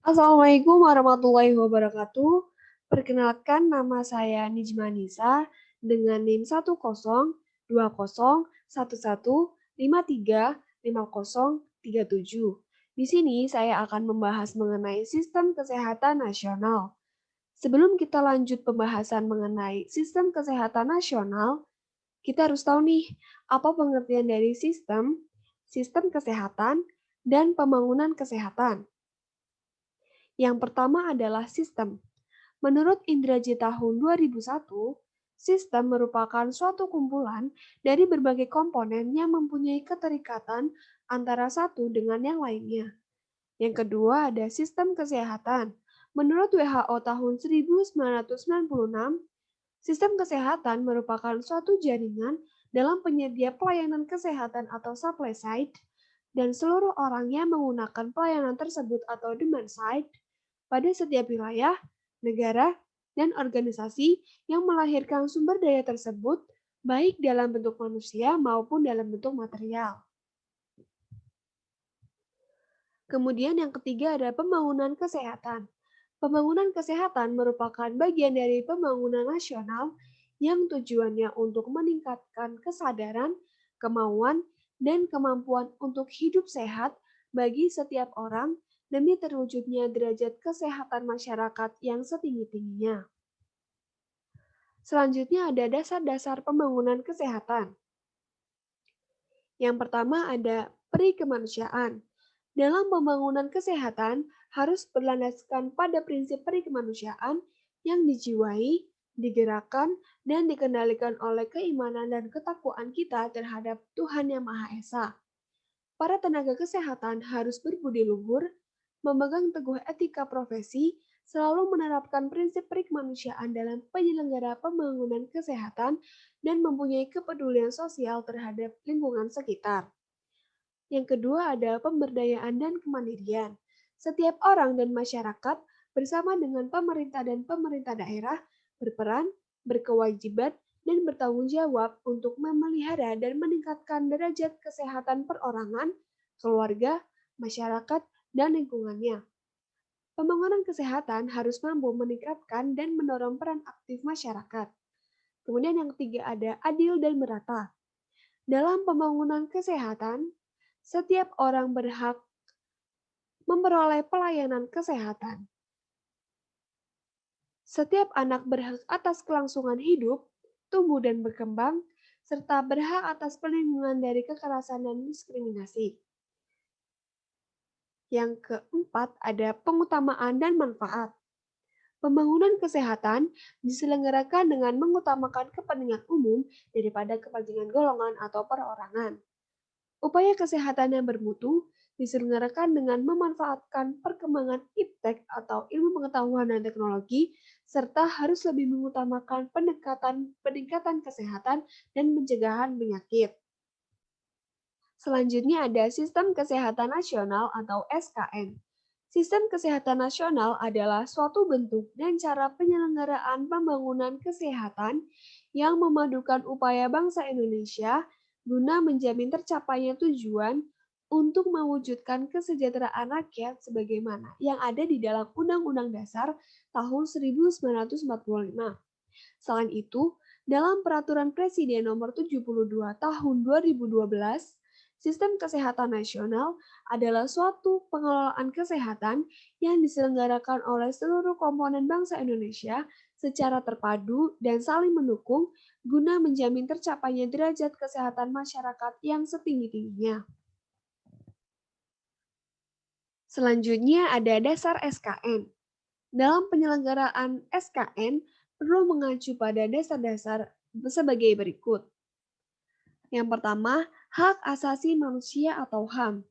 Assalamualaikum warahmatullahi wabarakatuh. Perkenalkan, nama saya Nijma Nisa dengan NIM 1020111535037. Di sini saya akan membahas mengenai sistem kesehatan nasional. Sebelum kita lanjut pembahasan mengenai sistem kesehatan nasional, kita harus tahu nih, apa pengertian dari sistem kesehatan, dan pembangunan kesehatan. Yang pertama adalah sistem. Menurut Indrajit tahun 2001, sistem merupakan suatu kumpulan dari berbagai komponen yang mempunyai keterikatan antara satu dengan yang lainnya. Yang kedua ada sistem kesehatan. Menurut WHO tahun 1996, sistem kesehatan merupakan suatu jaringan dalam penyedia pelayanan kesehatan atau supply side, dan seluruh orang yang menggunakan pelayanan tersebut atau demand side pada setiap wilayah, negara, dan organisasi yang melahirkan sumber daya tersebut, baik dalam bentuk manusia maupun dalam bentuk material. Kemudian yang ketiga ada pembangunan kesehatan. Pembangunan kesehatan merupakan bagian dari pembangunan nasional yang tujuannya untuk meningkatkan kesadaran, kemauan, dan kemampuan untuk hidup sehat bagi setiap orang demi terwujudnya derajat kesehatan masyarakat yang setinggi-tingginya. Selanjutnya ada dasar-dasar pembangunan kesehatan. Yang pertama ada peri kemanusiaan. Dalam pembangunan kesehatan harus berlandaskan pada prinsip peri kemanusiaan yang dijiwai, digerakkan, dan dikendalikan oleh keimanan dan ketakwaan kita terhadap Tuhan Yang Maha Esa. Para tenaga kesehatan harus berbudi luhur, memegang teguh etika profesi, selalu menerapkan prinsip peri kemanusiaan dalam penyelenggara pembangunan kesehatan, dan mempunyai kepedulian sosial terhadap lingkungan sekitar. Yang kedua ada pemberdayaan dan kemandirian. Setiap orang dan masyarakat bersama dengan pemerintah dan pemerintah daerah berperan, berkewajiban, dan bertanggung jawab untuk memelihara dan meningkatkan derajat kesehatan perorangan, keluarga, masyarakat, dan lingkungannya. Pembangunan kesehatan harus mampu meningkatkan dan mendorong peran aktif masyarakat. Kemudian yang ketiga ada adil dan merata. Dalam pembangunan kesehatan, setiap orang berhak memperoleh pelayanan kesehatan. Setiap anak berhak atas kelangsungan hidup, tumbuh dan berkembang, serta berhak atas perlindungan dari kekerasan dan diskriminasi. Yang keempat ada pengutamaan dan manfaat. Pembangunan kesehatan diselenggarakan dengan mengutamakan kepentingan umum daripada kepentingan golongan atau perorangan. Upaya kesehatan yang bermutu diselenggarakan dengan memanfaatkan perkembangan iptek atau ilmu pengetahuan dan teknologi, serta harus lebih mengutamakan peningkatan kesehatan dan pencegahan penyakit. Selanjutnya ada Sistem Kesehatan Nasional atau SKN. Sistem Kesehatan Nasional adalah suatu bentuk dan cara penyelenggaraan pembangunan kesehatan yang memadukan upaya bangsa Indonesia guna menjamin tercapainya tujuan untuk mewujudkan kesejahteraan rakyat sebagaimana yang ada di dalam Undang-Undang Dasar tahun 1945. Selain itu, dalam Peraturan Presiden Nomor 72 Tahun 2012, Sistem Kesehatan Nasional adalah suatu pengelolaan kesehatan yang diselenggarakan oleh seluruh komponen bangsa Indonesia secara terpadu dan saling mendukung guna menjamin tercapainya derajat kesehatan masyarakat yang setinggi-tingginya. Selanjutnya ada dasar SKN. Dalam penyelenggaraan SKN perlu mengacu pada dasar-dasar sebagai berikut. Yang pertama, hak asasi manusia atau HAM.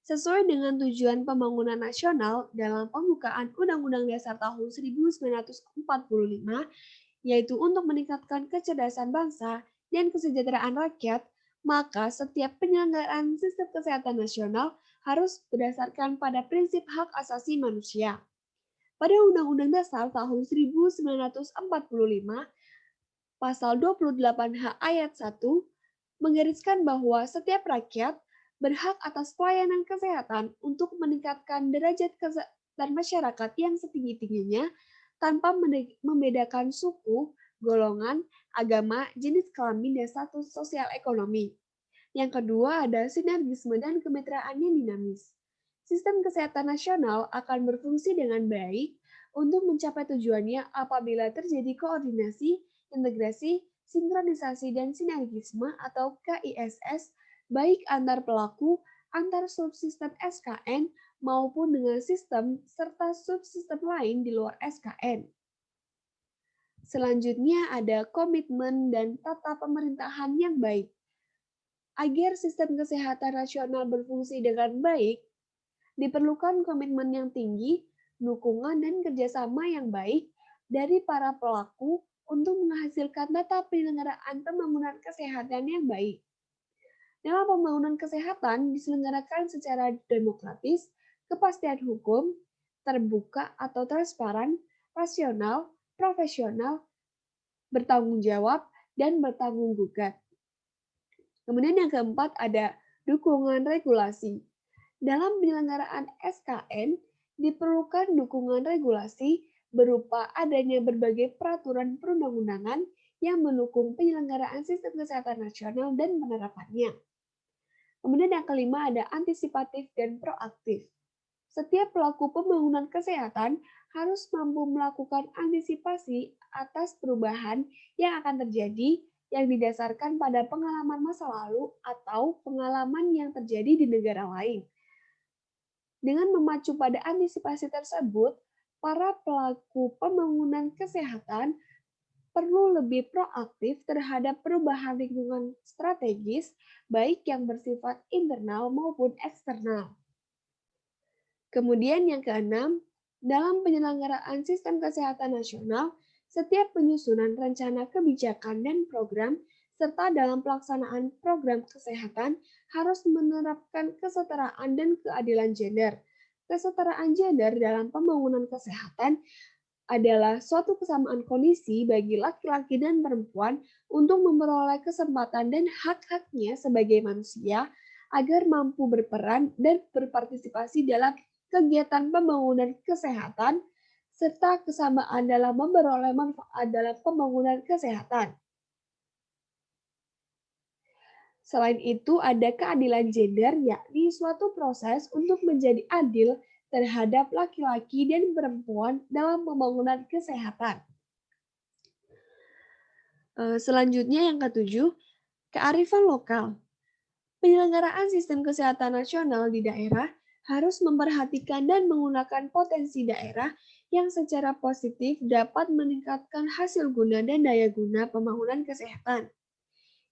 Sesuai dengan tujuan pembangunan nasional dalam pembukaan Undang-Undang Dasar tahun 1945, yaitu untuk meningkatkan kecerdasan bangsa dan kesejahteraan rakyat, maka setiap penyelenggaraan sistem kesehatan nasional harus berdasarkan pada prinsip hak asasi manusia. Pada Undang-Undang Dasar tahun 1945, Pasal 28H ayat 1 menggariskan bahwa setiap rakyat berhak atas pelayanan kesehatan untuk meningkatkan derajat kesehatan masyarakat yang setinggi-tingginya tanpa membedakan suku, golongan, agama, jenis kelamin, dan status sosial ekonomi. Yang kedua ada sinergisme dan kemitraan yang dinamis. Sistem kesehatan nasional akan berfungsi dengan baik untuk mencapai tujuannya apabila terjadi koordinasi, integrasi, sinkronisasi, dan sinergisme atau KISS baik antar pelaku, antar subsistem SKN, maupun dengan sistem serta subsistem lain di luar SKN. Selanjutnya ada komitmen dan tata pemerintahan yang baik. Agar sistem kesehatan nasional berfungsi dengan baik, diperlukan komitmen yang tinggi, dukungan dan kerjasama yang baik dari para pelaku untuk menghasilkan tata penyelenggaraan pembangunan kesehatan yang baik. Dalam pembangunan kesehatan diselenggarakan secara demokratis, kepastian hukum, terbuka atau transparan, rasional, profesional, bertanggung jawab, dan bertanggung gugat. Kemudian yang keempat ada dukungan regulasi. Dalam penyelenggaraan SKN, diperlukan dukungan regulasi berupa adanya berbagai peraturan perundang-undangan yang mendukung penyelenggaraan sistem kesehatan nasional dan penerapannya. Kemudian yang kelima ada antisipatif dan proaktif. Setiap pelaku pembangunan kesehatan harus mampu melakukan antisipasi atas perubahan yang akan terjadi yang didasarkan pada pengalaman masa lalu atau pengalaman yang terjadi di negara lain. Dengan memacu pada antisipasi tersebut, para pelaku pembangunan kesehatan perlu lebih proaktif terhadap perubahan lingkungan strategis, baik yang bersifat internal maupun eksternal. Kemudian yang keenam, dalam penyelenggaraan sistem kesehatan nasional, setiap penyusunan rencana kebijakan dan program, serta dalam pelaksanaan program kesehatan harus menerapkan kesetaraan dan keadilan gender. Kesetaraan gender dalam pembangunan kesehatan adalah suatu kesamaan kondisi bagi laki-laki dan perempuan untuk memperoleh kesempatan dan hak-haknya sebagai manusia agar mampu berperan dan berpartisipasi dalam kegiatan pembangunan kesehatan, serta kesamaan dalam memperoleh manfaat dalam pembangunan kesehatan. Selain itu, ada keadilan gender, yakni suatu proses untuk menjadi adil terhadap laki-laki dan perempuan dalam pembangunan kesehatan. Selanjutnya yang ketujuh, kearifan lokal. Penyelenggaraan sistem kesehatan nasional di daerah harus memperhatikan dan menggunakan potensi daerah yang secara positif dapat meningkatkan hasil guna dan daya guna pembangunan kesehatan,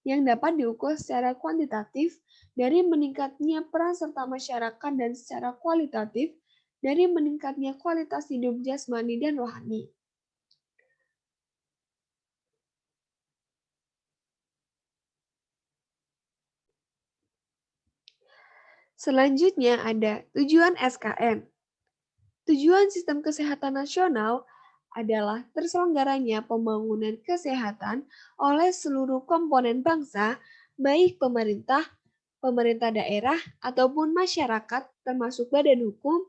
yang dapat diukur secara kuantitatif dari meningkatnya peran serta masyarakat dan secara kualitatif dari meningkatnya kualitas hidup jasmani dan rohani. Selanjutnya ada tujuan SKN. Tujuan sistem kesehatan nasional adalah terselenggaranya pembangunan kesehatan oleh seluruh komponen bangsa, baik pemerintah, pemerintah daerah, ataupun masyarakat termasuk badan hukum,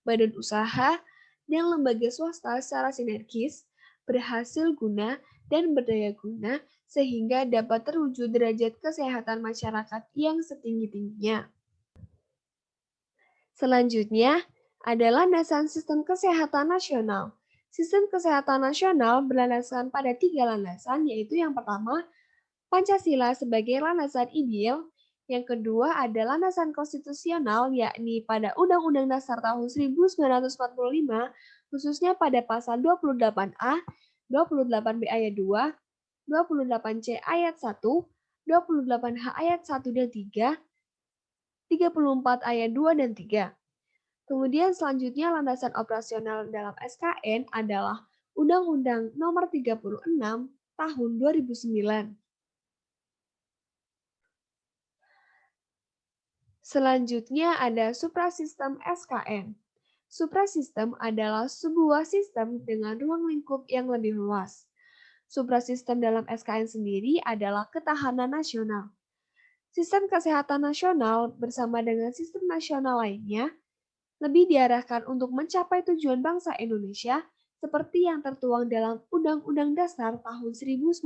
badan usaha, dan lembaga swasta secara sinergis, berhasil guna, dan berdaya guna sehingga dapat terwujud derajat kesehatan masyarakat yang setinggi-tingginya. Selanjutnya, ada landasan sistem kesehatan nasional. Sistem kesehatan nasional berlandaskan pada 3 landasan, yaitu yang pertama, Pancasila sebagai landasan ideal. Yang kedua ada landasan konstitusional, yakni pada Undang-Undang Dasar tahun 1945, khususnya pada pasal 28A, 28B ayat 2, 28C ayat 1, 28H ayat 1 dan 3, 34 ayat 2 dan 3. Kemudian selanjutnya landasan operasional dalam SKN adalah Undang-Undang Nomor 36 Tahun 2009. Selanjutnya ada suprasistem SKN. Suprasistem adalah sebuah sistem dengan ruang lingkup yang lebih luas. Suprasistem dalam SKN sendiri adalah ketahanan nasional. Sistem kesehatan nasional bersama dengan sistem nasional lainnya lebih diarahkan untuk mencapai tujuan bangsa Indonesia seperti yang tertuang dalam Undang-Undang Dasar tahun 1945,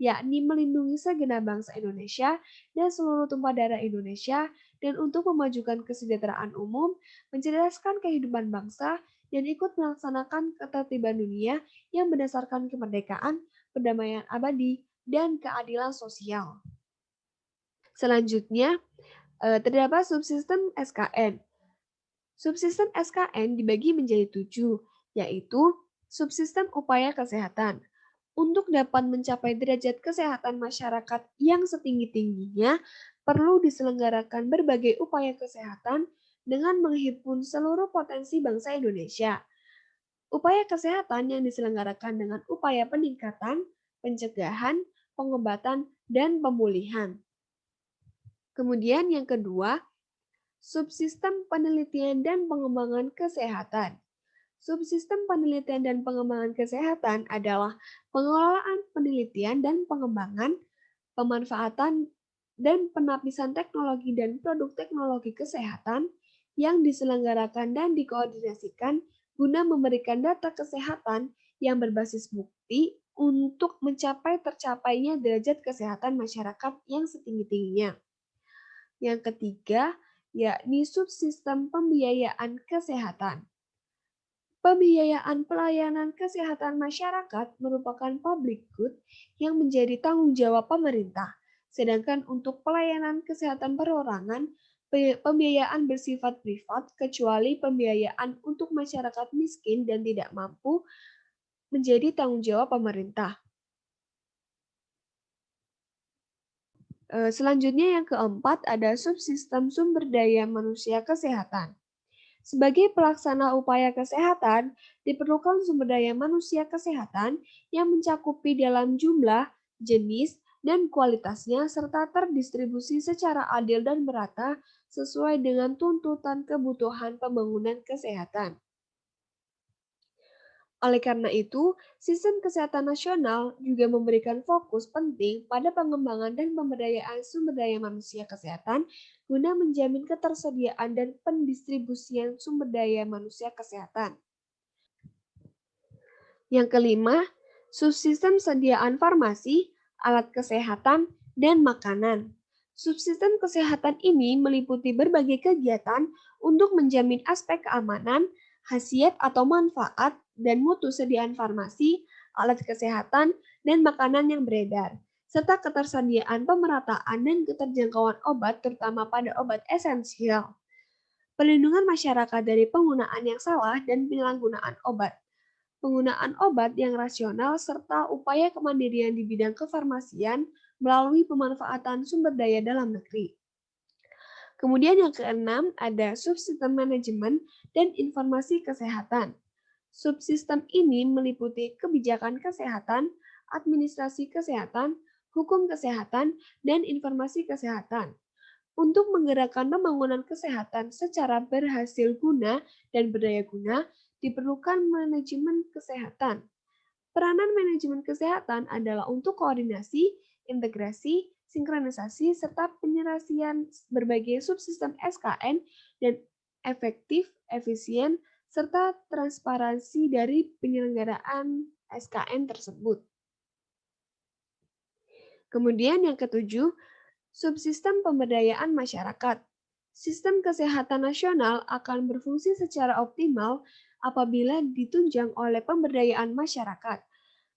yakni melindungi segenap bangsa Indonesia dan seluruh tumpah darah Indonesia, dan untuk memajukan kesejahteraan umum, mencerdaskan kehidupan bangsa, dan ikut melaksanakan ketertiban dunia yang berdasarkan kemerdekaan, perdamaian abadi, dan keadilan sosial. Selanjutnya, terdapat subsistem SKN. Subsistem SKN dibagi menjadi 7, yaitu subsistem upaya kesehatan. Untuk dapat mencapai derajat kesehatan masyarakat yang setinggi-tingginya, perlu diselenggarakan berbagai upaya kesehatan dengan menghimpun seluruh potensi bangsa Indonesia. Upaya kesehatan yang diselenggarakan dengan upaya peningkatan, pencegahan, pengobatan, dan pemulihan. Kemudian yang kedua, subsistem penelitian dan pengembangan kesehatan. Subsistem penelitian dan pengembangan kesehatan adalah pengelolaan penelitian dan pengembangan, pemanfaatan dan penapisan teknologi dan produk teknologi kesehatan yang diselenggarakan dan dikoordinasikan guna memberikan data kesehatan yang berbasis bukti untuk mencapai tercapainya derajat kesehatan masyarakat yang setinggi-tingginya. Yang ketiga, yakni subsistem pembiayaan kesehatan. Pembiayaan pelayanan kesehatan masyarakat merupakan public good yang menjadi tanggung jawab pemerintah. Sedangkan untuk pelayanan kesehatan perorangan, pembiayaan bersifat privat kecuali pembiayaan untuk masyarakat miskin dan tidak mampu menjadi tanggung jawab pemerintah. Selanjutnya yang keempat ada subsistem sumber daya manusia kesehatan. Sebagai pelaksana upaya kesehatan, diperlukan sumber daya manusia kesehatan yang mencakupi dalam jumlah, jenis, dan kualitasnya serta terdistribusi secara adil dan merata sesuai dengan tuntutan kebutuhan pembangunan kesehatan. Oleh karena itu, sistem kesehatan nasional juga memberikan fokus penting pada pengembangan dan pemberdayaan sumber daya manusia kesehatan guna menjamin ketersediaan dan pendistribusian sumber daya manusia kesehatan. Yang kelima, subsistem sediaan farmasi, alat kesehatan, dan makanan. Subsistem kesehatan ini meliputi berbagai kegiatan untuk menjamin aspek keamanan, khasiat atau manfaat, dan mutu sediaan farmasi, alat kesehatan, dan makanan yang beredar, serta ketersediaan pemerataan dan keterjangkauan obat terutama pada obat esensial. Perlindungan masyarakat dari penggunaan yang salah dan penyalahgunaan obat. Penggunaan obat yang rasional serta upaya kemandirian di bidang kefarmasian melalui pemanfaatan sumber daya dalam negeri. Kemudian yang keenam ada subsistem manajemen dan informasi kesehatan. Subsistem ini meliputi kebijakan kesehatan, administrasi kesehatan, hukum kesehatan, dan informasi kesehatan. Untuk menggerakkan pembangunan kesehatan secara berhasil guna dan berdaya guna, diperlukan manajemen kesehatan. Peranan manajemen kesehatan adalah untuk koordinasi, integrasi, sinkronisasi, serta penyelesaian berbagai subsistem SKN dan efektif, efisien, serta transparansi dari penyelenggaraan SKN tersebut. Kemudian yang ketujuh, subsistem pemberdayaan masyarakat. Sistem kesehatan nasional akan berfungsi secara optimal apabila ditunjang oleh pemberdayaan masyarakat.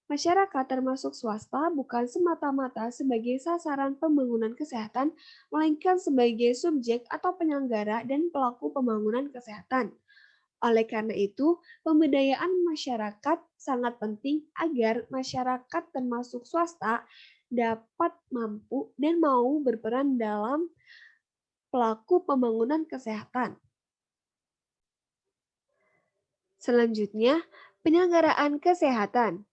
Masyarakat termasuk swasta bukan semata-mata sebagai sasaran pembangunan kesehatan, melainkan sebagai subjek atau penyelenggara dan pelaku pembangunan kesehatan. Oleh karena itu, pemberdayaan masyarakat sangat penting agar masyarakat termasuk swasta dapat mampu dan mau berperan dalam pelaku pembangunan kesehatan. Selanjutnya, penyelenggaraan kesehatan.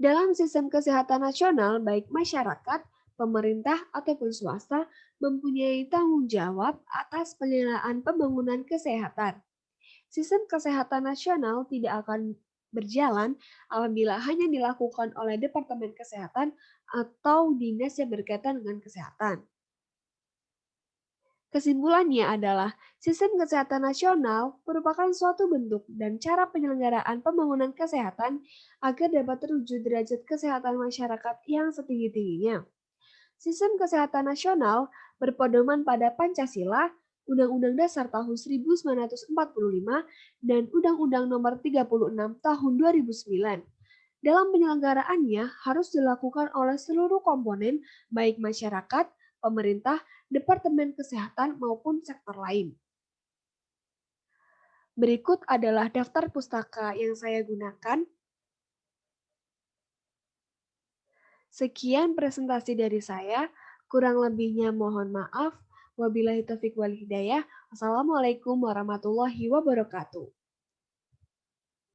Dalam sistem kesehatan nasional, baik masyarakat, pemerintah, ataupun swasta mempunyai tanggung jawab atas penyelenggaraan pembangunan kesehatan. Sistem kesehatan nasional tidak akan berjalan apabila hanya dilakukan oleh Departemen Kesehatan atau dinas yang berkaitan dengan kesehatan. Kesimpulannya adalah, sistem kesehatan nasional merupakan suatu bentuk dan cara penyelenggaraan pembangunan kesehatan agar dapat terwujud derajat kesehatan masyarakat yang setinggi-tingginya. Sistem kesehatan nasional berpedoman pada Pancasila, Undang-Undang Dasar tahun 1945, dan Undang-Undang Nomor 36 tahun 2009. Dalam penyelenggaraannya harus dilakukan oleh seluruh komponen, baik masyarakat, pemerintah, Departemen Kesehatan, maupun sektor lain. Berikut adalah daftar pustaka yang saya gunakan. Sekian presentasi dari saya, kurang lebihnya mohon maaf. Wabillahi taufiq wal hidayah. Wassalamualaikum warahmatullahi wabarakatuh.